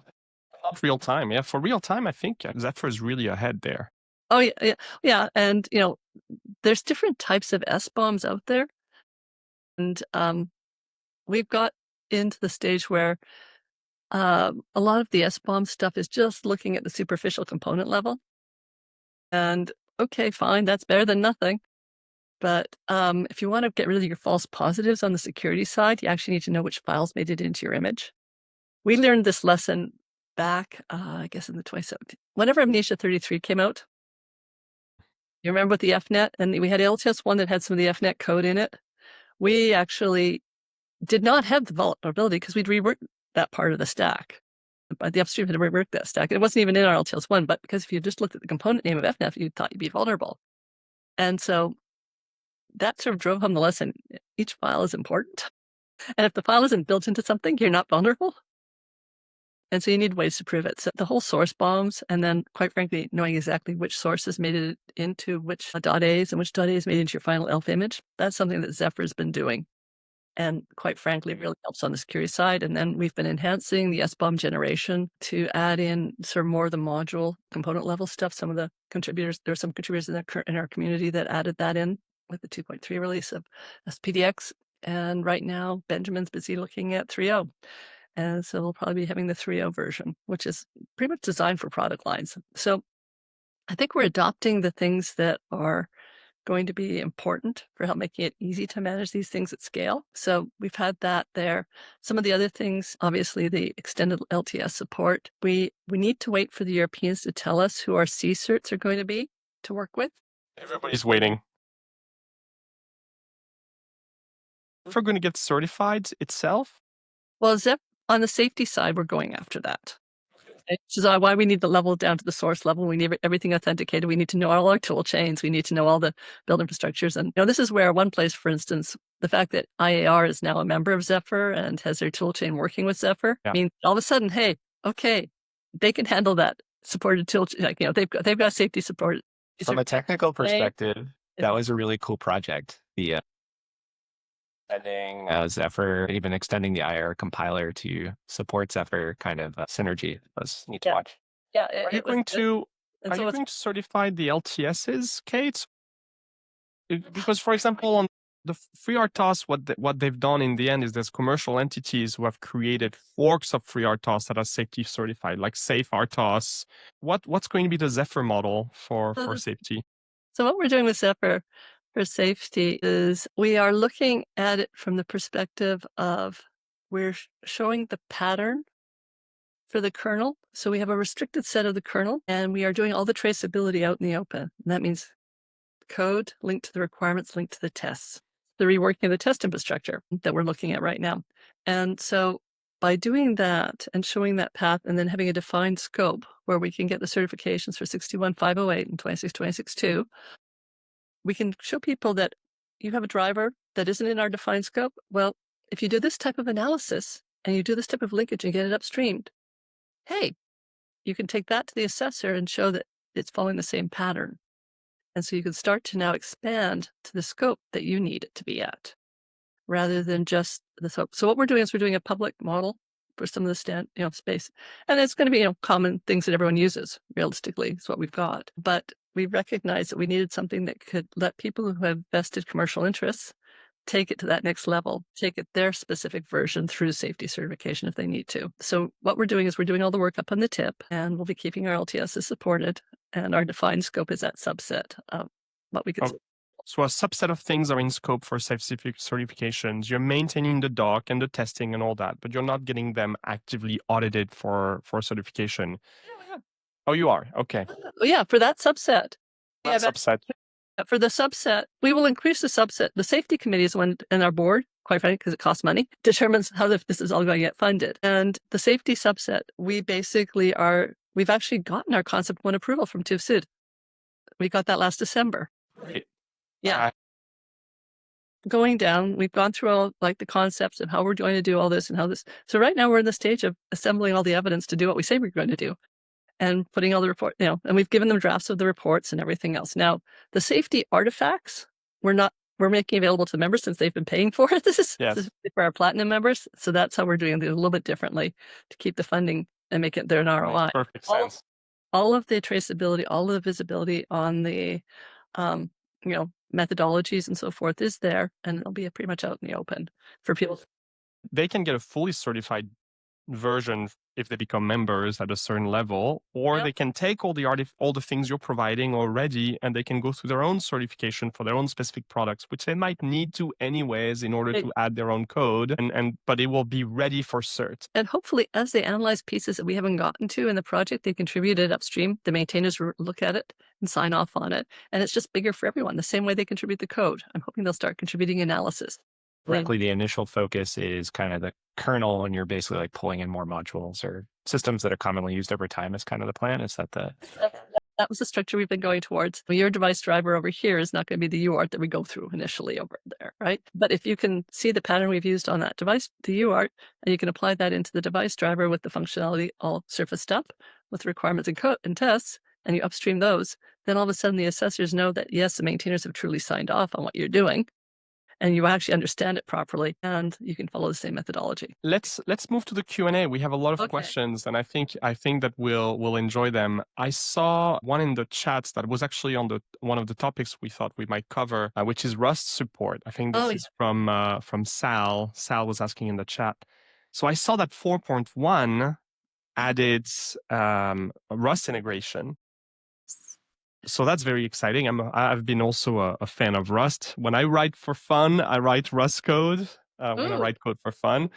Not real time. Yeah, for real time, I think Zephyr is really ahead there. Oh yeah. And there's different types of SBOMs out there, and we've got into the stage where a lot of the SBOM stuff is just looking at the superficial component level. And okay, fine, that's better than nothing. But if you want to get rid of your false positives on the security side, you actually need to know which files made it into your image. We learned this lesson back, I guess in the 2017, whenever Amnesia 33 came out. You remember with the FNet? And we had LTS1 that had some of the FNet code in it. We actually did not have the vulnerability because we'd reworked that part of the stack. But the upstream had reworked that stack. It wasn't even in our LTS1, but because if you just looked at the component name of FNet, you thought you'd be vulnerable. And so that sort of drove home the lesson. Each file is important. And if the file isn't built into something, you're not vulnerable. And so you need ways to prove it. So the whole source bombs, and then quite frankly, knowing exactly which sources made it into which .a's and which .a's made into your final ELF image, that's something that Zephyr's been doing. And quite frankly, it really helps on the security side. And then we've been enhancing the SBOM generation to add in sort of more of the module component level stuff. Some of the contributors, there are some contributors in our community that added that in with the 2.3 release of SPDX. And right now, Benjamin's busy looking at 3.0. And so we'll probably be having the 3.0 version, which is pretty much designed for product lines. So I think we're adopting the things that are going to be important for help making it easy to manage these things at scale. So we've had that there. Some of the other things, obviously the extended LTS support. We need to wait for the Europeans to tell us who our C certs are going to be to work with. Everybody's waiting. If we're going to get certified itself? Well, on the safety side, we're going after that. Which is why we need to level down to the source level. We need everything authenticated. We need to know all our tool chains. We need to know all the build infrastructures. And this is where one place, for instance, the fact that IAR is now a member of Zephyr and has their tool chain working with Zephyr means all of a sudden, hey, okay, they can handle that supported tool chain. Like, they've got safety support. From a technical perspective, that was a really cool project. The extending Zephyr, even extending the IR compiler to support Zephyr kind of synergy was neat to watch. Yeah. Are you going to certify the LTSs, Kate? Because, for example, on the FreeRTOS, what they've done in the end is there's commercial entities who have created forks of FreeRTOS that are safety certified, like Safe RTOS. What's going to be the Zephyr model for safety? So what we're doing with Zephyr for safety is we are looking at it from the perspective of we're showing the pattern for the kernel. So we have a restricted set of the kernel, and we are doing all the traceability out in the open. And that means code linked to the requirements, linked to the tests, the reworking of the test infrastructure that we're looking at right now. And so by doing that and showing that path and then having a defined scope where we can get the certifications for 61508 and 26262, we can show people that you have a driver that isn't in our defined scope. Well, if you do this type of analysis and you do this type of linkage and get it upstreamed, hey, you can take that to the assessor and show that it's following the same pattern. And so you can start to now expand to the scope that you need it to be at, rather than just the scope. So what we're doing is we're doing a public model for some of the space. And it's going to be, common things that everyone uses. Realistically, it's what we've got. But we recognized that we needed something that could let people who have vested commercial interests take it to that next level, take it their specific version through safety certification if they need to. So what we're doing is we're doing all the work up on the tip, and we'll be keeping our LTSs supported, and our defined scope is that subset of what we could. So a subset of things are in scope for safety certifications. You're maintaining the doc and the testing and all that, but you're not getting them actively audited for certification. Yeah. Oh, you are? Okay. Yeah, for that subset. Subset. For the subset, we will increase the subset. The safety committee is one, and our board, quite frankly, because it costs money, determines how this is all going to get funded. And the safety subset, we've actually gotten our concept one approval from TÜV Süd. We got that last December. Right. Yeah. going down. We've gone through all like the concepts of how we're going to do all this and how this. So right now we're in the stage of assembling all the evidence to do what we say we're going to do and putting all the report, and we've given them drafts of the reports and everything else. Now, the safety artifacts, we're making available to members since they've been paying for it. This is for our platinum members. So that's how we're doing it a little bit differently to keep the funding and make it an ROI. Makes perfect sense. All of the traceability, all of the visibility on the, methodologies and so forth is there, and it'll be pretty much out in the open for people. They can get a fully certified version if they become members at a certain level, or Yep. they can take all the things you're providing already, and they can go through their own certification for their own specific products, which they might need to anyways in order to add their own code, but it will be ready for cert. And hopefully, as they analyze pieces that we haven't gotten to in the project, they contribute it upstream. The maintainers look at it and sign off on it, and it's just bigger for everyone. The same way they contribute the code. I'm hoping they'll start contributing analysis. Frankly, the initial focus is kind of the kernel, and you're basically like pulling in more modules or systems that are commonly used over time is kind of the plan. Is that That was the structure we've been going towards. Your device driver over here is not going to be the UART that we go through initially over there, right? But if you can see the pattern we've used on that device, the UART, and you can apply that into the device driver with the functionality all surfaced up with requirements and code and tests, and you upstream those, then all of a sudden the assessors know that, yes, the maintainers have truly signed off on what you're doing, and you actually understand it properly, and you can follow the same methodology. Let's move to the Q&A. We have a lot of Okay. questions, and I think that we'll enjoy them. I saw one in the chats that was actually on one of the topics we thought we might cover, which is Rust support. I think this is from Sal. Sal was asking in the chat. So I saw that 4.1 added Rust integration. So that's very exciting. I've been also a fan of Rust. When I write for fun, I write Rust code. When I write code for fun,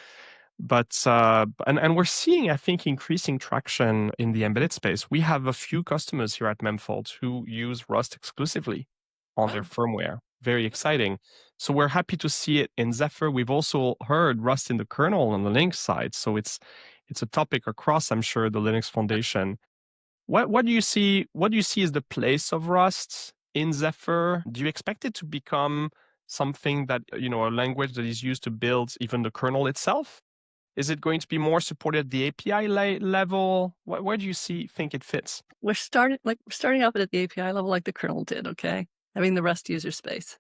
but and we're seeing, I think, increasing traction in the embedded space. We have a few customers here at Memfault who use Rust exclusively on their firmware. Very exciting. So we're happy to see it in Zephyr. We've also heard Rust in the kernel on the Linux side. So it's a topic across, I'm sure, the Linux Foundation. What do you see? What do you see as the place of Rust in Zephyr? Do you expect it to become something that, a language that is used to build even the kernel itself? Is it going to be more supported at the API level? Where do you think it fits? We're starting off at the API level like the kernel did, okay? Having the Rust user space.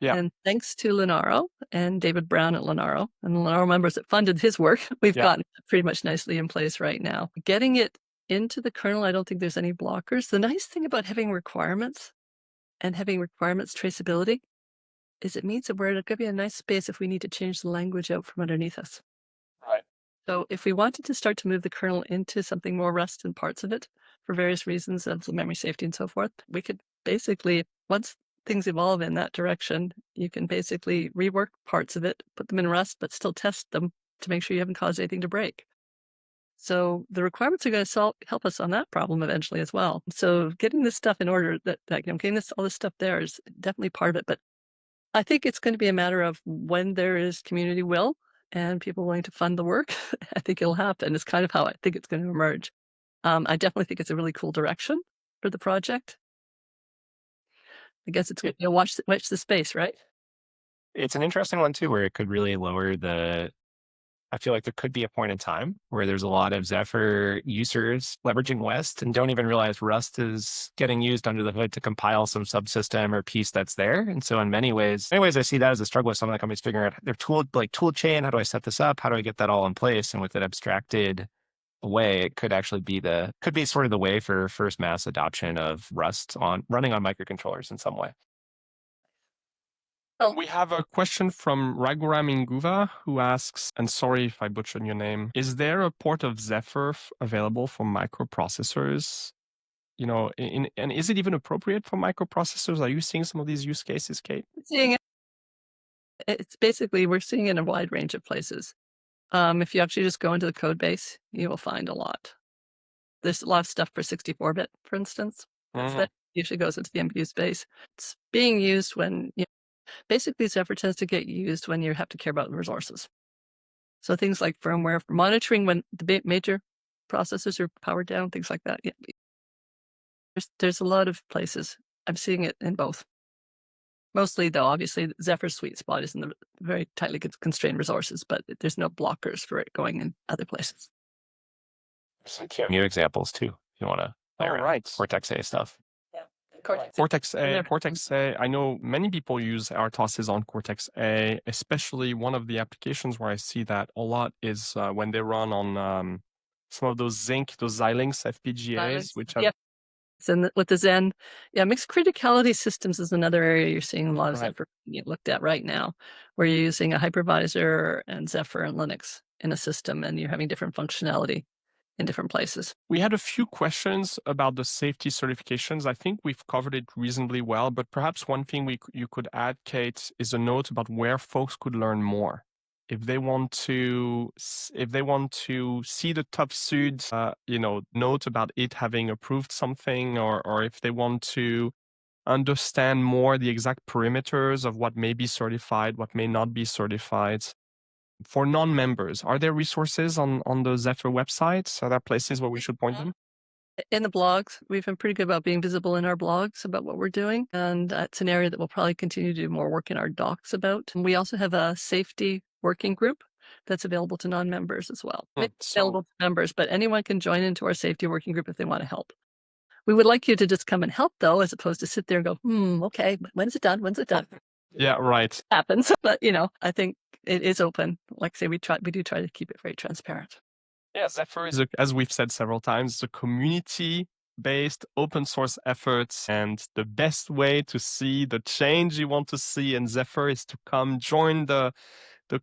Yeah. And thanks to Lenaro and David Brown at Lenaro and the Lenaro members that funded his work, we've gotten it pretty much nicely in place right now. Getting it into the kernel, I don't think there's any blockers. The nice thing about having requirements and having requirements traceability is it means that we're going to be a nice space if we need to change the language out from underneath us. Right. So if we wanted to start to move the kernel into something more Rust in parts of it for various reasons of memory safety and so forth, we could basically, once things evolve in that direction, you can basically rework parts of it, put them in Rust, but still test them to make sure you haven't caused anything to break. So the requirements are going to help us on that problem eventually as well. So getting this stuff in order, getting all this stuff there is definitely part of it. But I think it's going to be a matter of when there is community will and people willing to fund the work. I think it'll happen. It's kind of how I think it's going to emerge. I definitely think it's a really cool direction for the project. I guess it's watch the space, right? It's an interesting one too, where it could really lower I feel like there could be a point in time where there's a lot of Zephyr users leveraging West and don't even realize Rust is getting used under the hood to compile some subsystem or piece that's there. And so in many ways, I see that as a struggle with some of the companies figuring out their tool chain. How do I set this up? How do I get that all in place? And with it abstracted away, it could actually be sort of the way for first mass adoption of Rust running on microcontrollers in some way. We have a question from Raghuram Inguva who asks, and sorry if I butchered your name, is there a port of Zephyr available for microprocessors? And is it even appropriate for microprocessors? Are you seeing some of these use cases, Kate? Seeing it. It's basically, we're seeing it in a wide range of places. If you actually just go into the code base, you will find a lot. There's a lot of stuff for 64-bit, for instance. That usually goes into the MPU space. It's being used when, basically Zephyr tends to get used when you have to care about resources. So things like firmware for monitoring when the major processors are powered down, things like that. Yeah. There's a lot of places. I'm seeing it in both. Mostly, though, obviously, Zephyr's sweet spot is in the very tightly constrained resources, but there's no blockers for it going in other places. Some QEMU examples too, if you want to play All around right. Cortex A stuff. Yeah. Cortex A. I know many people use RTOSs on Cortex A, especially one of the applications where I see that a lot is when they run on some of those Xilinx FPGAs, which have And with the Zen, mixed criticality systems is another area you're seeing a lot of Right. Zephyr being looked at right now, where you're using a hypervisor and Zephyr and Linux in a system, and you're having different functionality in different places. We had a few questions about the safety certifications. I think we've covered it reasonably well, but perhaps one thing you could add, Kate, is a note about where folks could learn more. If they want to see the top suit, note about it having approved something, or if they want to understand more the exact perimeters of what may be certified, what may not be certified. For non-members, are there resources on the Zephyr website? Are there places where we should point them? In the blogs, we've been pretty good about being visible in our blogs about what we're doing. And it's an area that we'll probably continue to do more work in our docs about. And we also have a safety working group that's available to non-members as well. It's available to members, but anyone can join into our safety working group if they want to help. We would like you to just come and help, though, as opposed to sit there and go, okay, when's it done? When's it done? Yeah, right. Happens. But, I think it is open. Like I say, we do try to keep it very transparent. Yeah, Zephyr is, as we've said several times, a community-based open source effort, and the best way to see the change you want to see in Zephyr is to come join the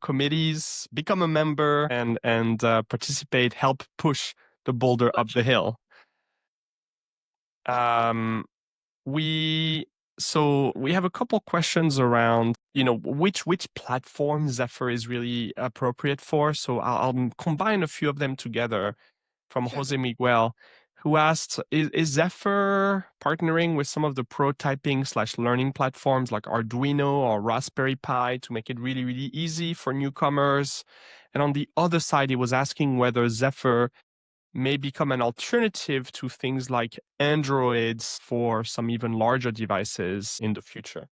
committees, become a member, and participate, help push the boulder up the hill. We have a couple questions around, which platform Zephyr is really appropriate for. So I'll combine a few of them together from Jose Miguel, who asked, is Zephyr partnering with some of the prototyping/learning platforms like Arduino or Raspberry Pi to make it really, really easy for newcomers? And on the other side, he was asking whether Zephyr may become an alternative to things like Androids for some even larger devices in the future.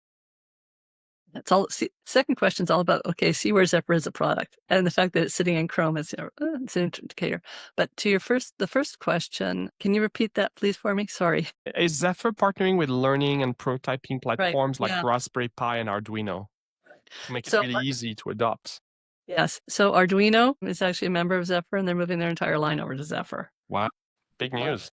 That's all. Second question is all about, see where Zephyr is a product, and the fact that it's sitting in Chrome is it's an indicator. But to the first question, can you repeat that, please, for me? Sorry. Is Zephyr partnering with learning and prototyping platforms like yeah. Raspberry Pi and Arduino to make it really easy to adopt? Yes. So Arduino is actually a member of Zephyr, and they're moving their entire line over to Zephyr. Wow. Big news.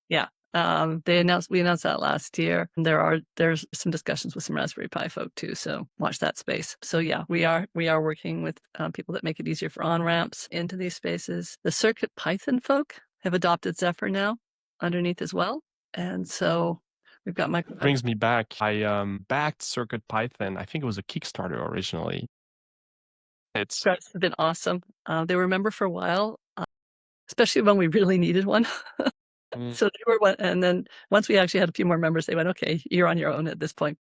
Yeah. We announced that last year. There's some discussions with some Raspberry Pi folk too, so watch that space. So yeah, we are working with people that make it easier for on-ramps into these spaces. The Circuit Python folk have adopted Zephyr now underneath as well, and so we've got brings me back. I backed Circuit Python. I think it was a Kickstarter originally. It's been awesome. They were a member for a while, especially when we really needed one. So they were one, and then once we actually had a few more members, they went, okay, you're on your own at this point.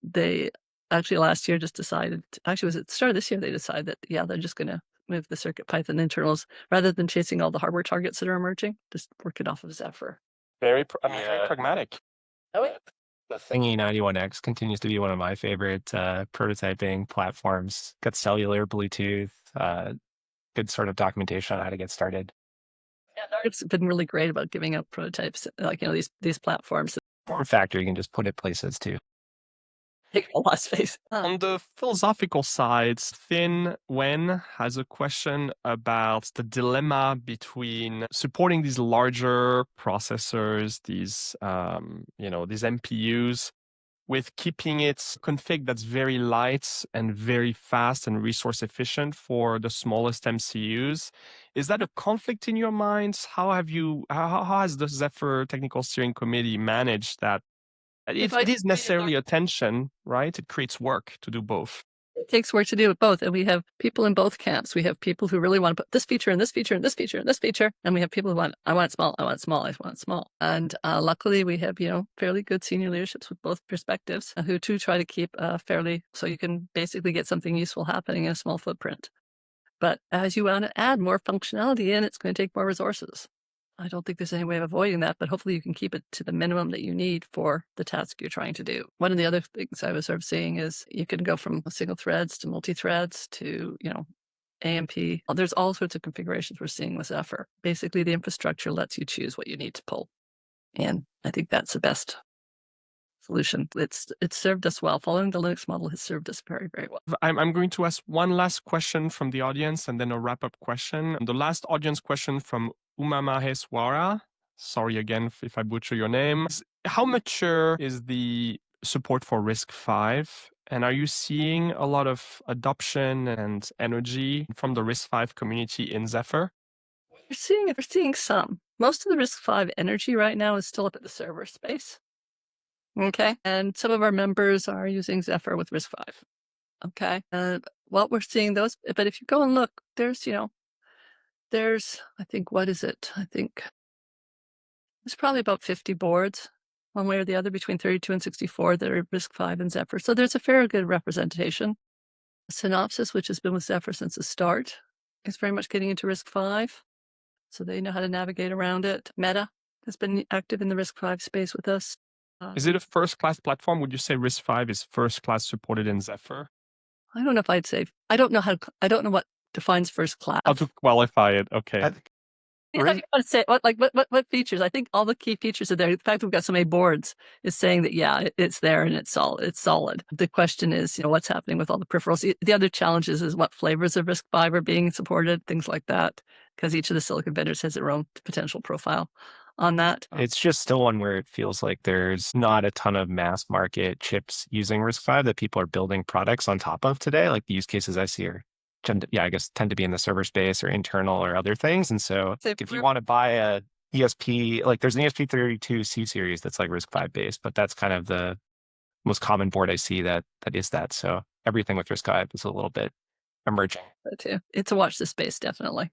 They actually last year just decided, actually was at the start of this year, they decided that, they're just going to move the Circuit Python internals rather than chasing all the hardware targets that are emerging, just work it off of Zephyr. Very pragmatic. Oh, yeah. The Thingy 91X continues to be one of my favorite prototyping platforms. Got cellular, Bluetooth, good sort of documentation on how to get started. Yeah, Nordic's been really great about giving out prototypes, like these platforms. Form factor, you can just put it places too. Take a lot of space. On the philosophical side, Thin Wen has a question about the dilemma between supporting these larger processors, these MPUs, with keeping it config that's very light and very fast and resource efficient for the smallest MCUs. Is that a conflict in your minds? How has the Zephyr Technical Steering Committee managed that? It is necessarily a tension, right? It creates work to do both. It takes work to do it both. And we have people in both camps. We have people who really want to put this feature and this feature and this feature and this feature. And we have people who I want it small, I want it small, I want it small. And luckily we have, fairly good senior leaderships with both perspectives who too try to keep fairly, so you can basically get something useful happening in a small footprint. But as you want to add more functionality in, it's going to take more resources. I don't think there's any way of avoiding that, but hopefully you can keep it to the minimum that you need for the task you're trying to do. One of the other things I was sort of seeing is you can go from single threads to multi-threads to, AMP. There's all sorts of configurations we're seeing with Zephyr. Basically, the infrastructure lets you choose what you need to pull. And I think that's the best solution. It's served us well. Following the Linux model has served us very, very well. I'm going to ask one last question from the audience and then a wrap-up question. The last audience question from Uma Maheswara. Sorry again if I butcher your name. How mature is the support for RISC-V? And are you seeing a lot of adoption and energy from the RISC-V community in Zephyr? We're seeing some. Most of the RISC-V energy right now is still up at the server space. Okay. And some of our members are using Zephyr with RISC-V. Okay. What we're seeing those, but if you go and look, there's, I think, what is it? I think there's probably about 50 boards, one way or the other, between 32 and 64 that are RISC-V and Zephyr. So there's a fair good representation. Synopsys, which has been with Zephyr since the start, is very much getting into RISC-V. So they know how to navigate around it. Meta has been active in the RISC-V space with us. Is it a first-class platform? Would you say RISC-V is first-class supported in Zephyr? I don't know if I'd say, I don't know what defines first class. How to qualify it? Okay. I want to say what features? I think all the key features are there. The fact that we've got so many boards is saying that it's there and it's solid. The question is, what's happening with all the peripherals? The other challenges is what flavors of RISC-V are being supported, things like that, because each of the silicon vendors has their own potential profile on that. It's just still one where it feels like there's not a ton of mass market chips using RISC-V that people are building products on top of today. Like the use cases I see tend to be in the server space or internal or other things. And so if you want to buy a ESP, like there's an ESP32 C series that's like RISC-V based, but that's kind of the most common board I see that is that. So everything with RISC-V is a little bit emerging. It's a watch the space, definitely.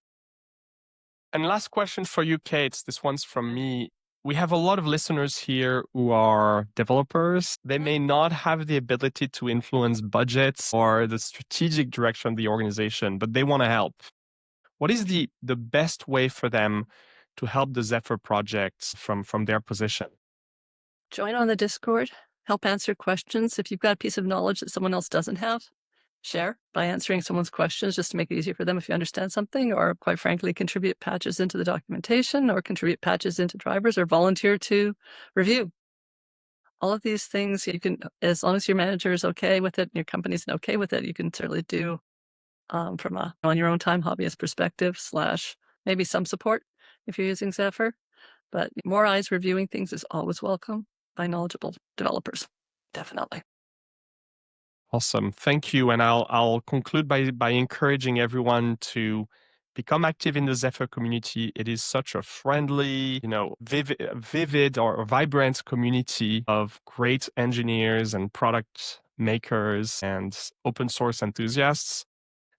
And last question for you, Kate. This one's from me. We have a lot of listeners here who are developers. They may not have the ability to influence budgets or the strategic direction of the organization, but they want to help. What is the best way for them to help the Zephyr project from their position? Join on the Discord. Help answer questions. If you've got a piece of knowledge that someone else doesn't have, share by answering someone's questions just to make it easier for them if you understand something, or quite frankly, contribute patches into the documentation or contribute patches into drivers or volunteer to review. All of these things you can, as long as your manager is okay with it and your company's okay with it, you can certainly do from on your own time hobbyist perspective / maybe some support if you're using Zephyr. But more eyes reviewing things is always welcome by knowledgeable developers. Definitely. Awesome. Thank you. And I'll conclude by encouraging everyone to become active in the Zephyr community. It is such a friendly, vivid or vibrant community of great engineers and product makers and open source enthusiasts.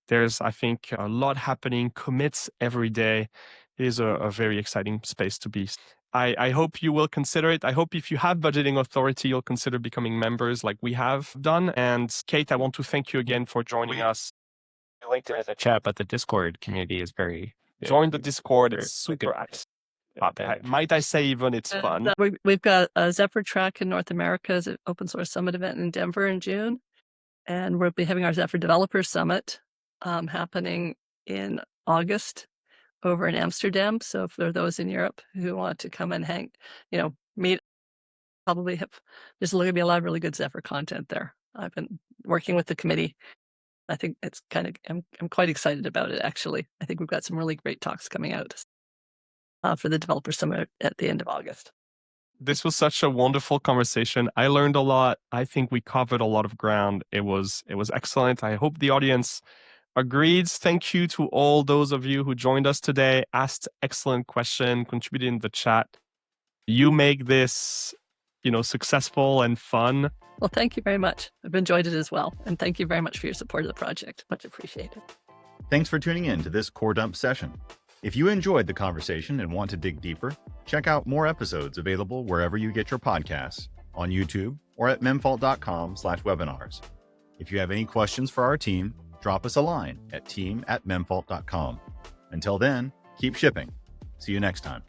There's, I think, a lot happening, commits every day. It is a very exciting space to be. I hope you will consider it. I hope if you have budgeting authority, you'll consider becoming members like we have done. And Kate, I want to thank you again for joining us. I linked it in the chat, but the Discord community is very... Join the Discord. It's super active. Might I say even it's fun. We've got a Zephyr track in North America as an open source summit event in Denver in June. And we'll be having our Zephyr Developer Summit happening in August over in Amsterdam. So for those in Europe who want to come and meet, there's going to be a lot of really good Zephyr content there. I've been working with the committee. I think it's I'm quite excited about it, actually. I think we've got some really great talks coming out for the Developer Summit at the end of August. This was such a wonderful conversation. I learned a lot. I think we covered a lot of ground. It was excellent. I hope the audience agreed. Thank you to all those of you who joined us today, asked excellent questions, contributed in the chat. You make this, successful and fun. Well, thank you very much. I've enjoyed it as well. And thank you very much for your support of the project. Much appreciated. Thanks for tuning in to this Coredump session. If you enjoyed the conversation and want to dig deeper, check out more episodes available wherever you get your podcasts, on YouTube or at memfault.com/webinars. If you have any questions for our team, drop us a line at team@memfault.com. Until then, keep shipping. See you next time.